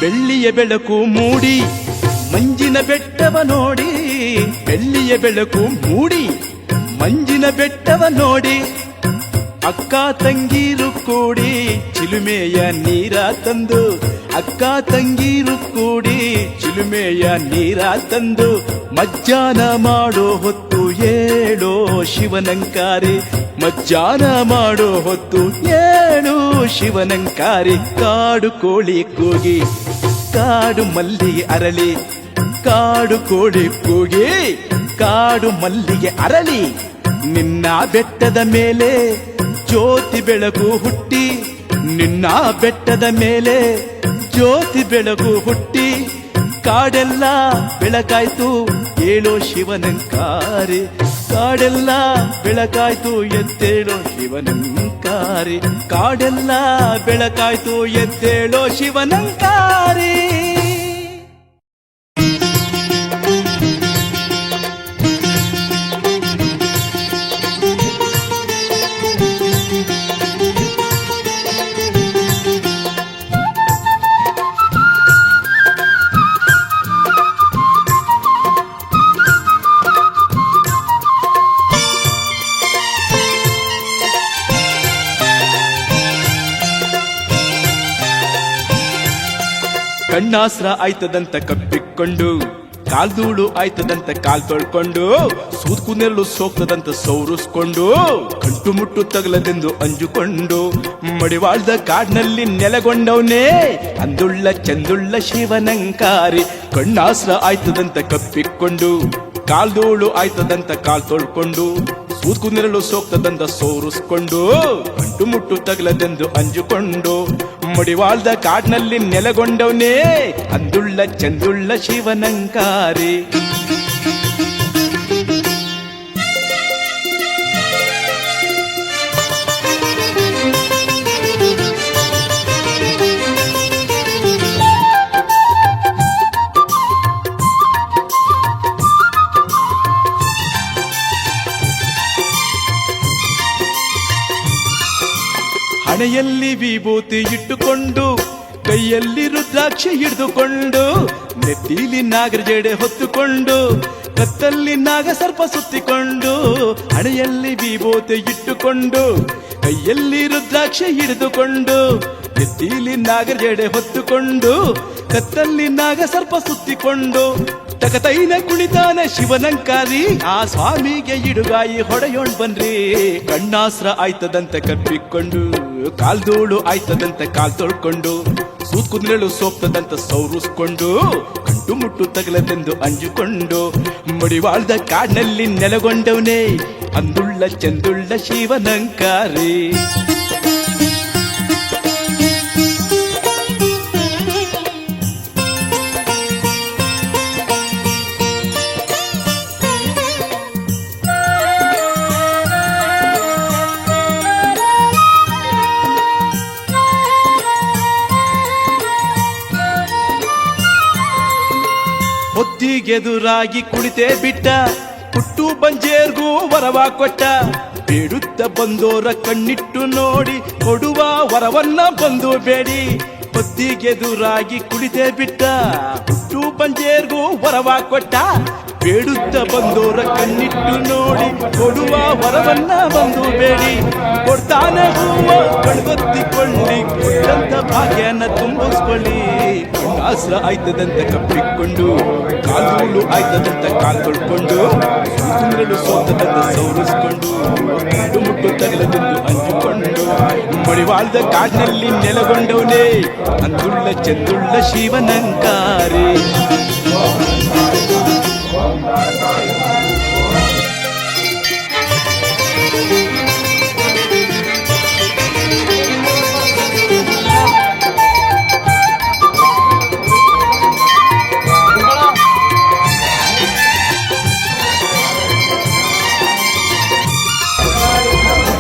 ಬೆಳ್ಳಿಯ ಬೆಳಕು ಮೂಡಿ ಮಂಜಿನ ಬೆಟ್ಟವ ನೋಡಿ, ಬೆಳ್ಳಿಯ ಬೆಳಕು ಮೂಡಿ ಮಂಜಿನ ಬೆಟ್ಟವ ನೋಡಿ, ಅಕ್ಕ ತಂಗೀರು ಕೂಡಿ ಚಿಲುಮೆಯ ನೀರ ತಂದು, ಅಕ್ಕ ತಂಗೀರು ಕೂಡಿ ಚಿಲುಮೆಯ ನೀರ ತಂದು, ಮಜ್ಜಾನ ಮಾಡೋ ಹೊತ್ತು ಏಳೋ ಶಿವನಂಕಾರಿ, ಮಜ್ಜಾನ ಮಾಡೋ ಹೊತ್ತು ಏಳು ಶಿವನಂಕಾರಿ. ಕಾಡು ಕೋಳಿ ಕೂಗಿ ಕಾಡು ಮಲ್ಲಿಗೆ ಅರಳಿ, ಕಾಡು ಕೋಳಿ ಕೂಗಿ ಕಾಡು ಮಲ್ಲಿಗೆ ಅರಳಿ, ನಿನ್ನ ಬೆಟ್ಟದ ಮೇಲೆ ಜ್ಯೋತಿ ಬೆಳಕು ಹುಟ್ಟಿ, ನಿನ್ನ ಬೆಟ್ಟದ ಮೇಲೆ ಜ್ಯೋತಿ ಬೆಳಕು ಹುಟ್ಟಿ, ಕಾಡೆಲ್ಲ ಬೆಳಕಾಯ್ತು ಏಳೋ ಶಿವನಂಕಾರಿ, ಕಾಡೆಲ್ಲ ಬೆಳಕಾಯ್ತು ಎದ್ದೇಳೋ ಶಿವನಂಕಾರಿ, ಕಾಡೆಲ್ಲ ಬೆಳಕಾಯ್ತು ಎದ್ದೇಳೋ ಶಿವನಂಕಾರಿ. ಕಣ್ಣಾಸ್ರ ಆಯ್ತದಂತ ಕಪ್ಪಿಕೊಂಡು, ಕಾಲ್ಧೂಳು ಆಯ್ತದಂತ ಕಾಲ್ ತೊಳ್ಕೊಂಡು, ಸೂದ್ಕು ನೆರಳು ಸೋಕ್ತದಂತ ಸೌರಿಸ್ಕೊಂಡು, ಕಂಟು ಮುಟ್ಟು ತಗಲದೆಂದು ಅಂಜುಕೊಂಡು, ಮಡಿವಾಳ್ದ ಕಾಡ್ನಲ್ಲಿ ನೆಲೆಗೊಂಡವನೇ ಅಂದುಳ್ಳ ಚಂದುಳ್ಳ ಶಿವನಂಕಾರಿ. ಕಣ್ಣಾಸ್ರ ಆಯ್ತದಂತ ಕಪ್ಪಿಕೊಂಡು, ಕಾಲ್ಧೂಳು ಆಯ್ತದಂತ ಕಾಲ್ ತೊಳ್ಕೊಂಡು, ಸೂದ್ಕು ನೆರಳು ಸೋಕ್ತದಂತ ಸೋರಿಸ್ಕೊಂಡು, ಕಂಟು ಮುಟ್ಟು ತಗಲದೆಂದು ಅಂಜುಕೊಂಡು, ಮಡಿವಾಳ್ದ ಕಾಡ್ನಲ್ಲಿ ನೆಲೆಗೊಂಡವನೇ ಅಂದುಳ್ಳ ಚಂದುಳ್ಳ ಶಿವನಂಕಾರಿ. ಹಣೆಯಲ್ಲಿ ವಿಭೂತಿ ಇಟ್ಟುಕೊಂಡು, ಕೈಯಲ್ಲಿ ರುದ್ರಾಕ್ಷಿ ಹಿಡಿದುಕೊಂಡು, ನೆತ್ತಿಲಿ ನಾಗರ ಜಡೆ ಹೊತ್ತುಕೊಂಡು, ಕತ್ತಲ್ಲಿ ನಾಗ ಸರ್ಪ ಸುತ್ತಿಕೊಂಡು, ಹಣೆಯಲ್ಲಿ ವಿಭೂತಿ ಇಟ್ಟುಕೊಂಡು, ಕೈಯಲ್ಲಿ ರುದ್ರಾಕ್ಷಿ ಹಿಡಿದುಕೊಂಡು, ನೆತ್ತಿಲಿ ನಾಗರ ಜಡೆ ಹೊತ್ತುಕೊಂಡು, ಕತ್ತಲ್ಲಿ ನಾಗ ಸರ್ಪ ಸುತ್ತಿಕೊಂಡು, ತಕತೈನ ಕುಣಿತಾನ ಶಿವನಂಕಾರಿ, ಆ ಸ್ವಾಮಿಗೆ ಇಡುಗಾಯಿ ಹೊಡೆಯೋಣ್ ಬನ್ರಿ. ಕಣ್ಣಾಸ್ರ ಆಯ್ತದಂತ ಕಪ್ಪಿಕೊಂಡು, ಕಾಲ್ಧೂಳು ಆಯ್ತದಂತ ಕಾಲ್ ತೊಳ್ಕೊಂಡು, ಸೂತ್ಕುಂದ್ರೆಳು ಸೋಪ್ತದಂತ ಸೌರಿಸ್ಕೊಂಡು, ಕಂಟು ಮುಟ್ಟು ತಗಲದೆಂದು ಅಂಜುಕೊಂಡು, ಮಡಿವಾಳ್ದ ಕಾಡ್ನಲ್ಲಿ ನೆಲೆಗೊಂಡವನೇ ಅಂದುಳ್ಳ ಚಂದುಳ್ಳ ಶಿವನಂಕಾರಿ. ಹೊತ್ತಿಗೆದುರಾಗಿ ಕುಳಿತೇ ಬಿಟ್ಟ, ಹುಟ್ಟು ಬಂಜೇರ್ಗೂ ವರವ ಕೊಟ್ಟ, ಬೇಡುತ್ತ ಬಂದೋರ ಕಣ್ಣಿಟ್ಟು ನೋಡಿ ಕೊಡುವ ವರವನ್ನ ಬಂದು ಬೇಡಿ. ಹೊತ್ತಿಗೆದುರಾಗಿ ಕುಳಿತೇ ಬಿಟ್ಟ, ಹುಟ್ಟು ಬಂಜೇರ್ಗೂ ವರವ ಕೊಟ್ಟ, ಬೇಡುತ್ತ ಬಂದೋರ ಕಣ್ಣಿಟ್ಟು ನೋಡಿ ಕೊಡುವ ವರವನ್ನ ಬಂದು ಬೇಡಿ. ಕೊಡ್ತಾನೆ ಹೂವ ಕಣ್ಗೊತ್ತಿಕೊಳ್ಳಿ, ಕೊಟ್ಟಂತ ಭಾಗ್ಯನ ತುಂಬಿಸ್ಕೊಳ್ಳಿ. ಕಣ್ಣಾಸ್ರ ಆಯ್ತದಂತ ಕಪ್ಪಿಕೊಂಡು, ಕಾಲ್ಧೂಳು ಆಯ್ತದಂತ ಕಾಲ್ ತೊಳ್ಕೊಂಡು, ಸೂತ್ಕುಂದ್ರೆಳು ಸೋತದಂತ ಸೌರಿಸ್ಕೊಂಡು, ಕಂಡು ಮುಟ್ಟು ತಗಲದೆಂದು ಅಂಜುಕೊಂಡು, ಮಡಿವಾಳ್ದ ಕಾಡ್ನಲ್ಲಿ ನೆಲೆಗೊಂಡವನೇ ಅಂದುಳ್ಳ ಚಂದುಳ್ಳ ಶಿವನಂಕಾರಿ.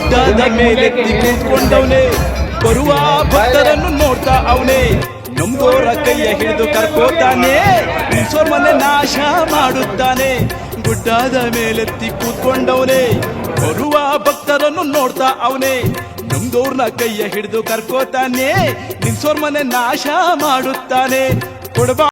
ಗುಡ್ಡದ ಮೇಲೆ ಕೂತ್ಕೊಂಡವನೇ, ಬರುವ ಭಕ್ತರನ್ನು ನೋಡ್ತಾ ಅವನೇ, ನಮ್ದೋರ ಕೈಯ ಹಿಡಿದು ಕರ್ಕೋತಾನೆ, ಮನೆ ನಾಶ ಮಾಡುತ್ತಾನೆ. ಗುಡ್ಡದ ಮೇಲೆತ್ತಿ ಕೂತ್ಕೊಂಡವನೇ, ಬರುವ ಭಕ್ತರನ್ನು ನೋಡ್ತಾ ಅವನೇ, ನಮ್ದೋರ್ನ ಕೈಯ ಹಿಡಿದು ಕರ್ಕೋತಾನೆ ನಿಲ್ಸೋರ್ ಮನೆ ನಾಶ ಮಾಡುತ್ತಾನೆ ಕೊಡಬಾ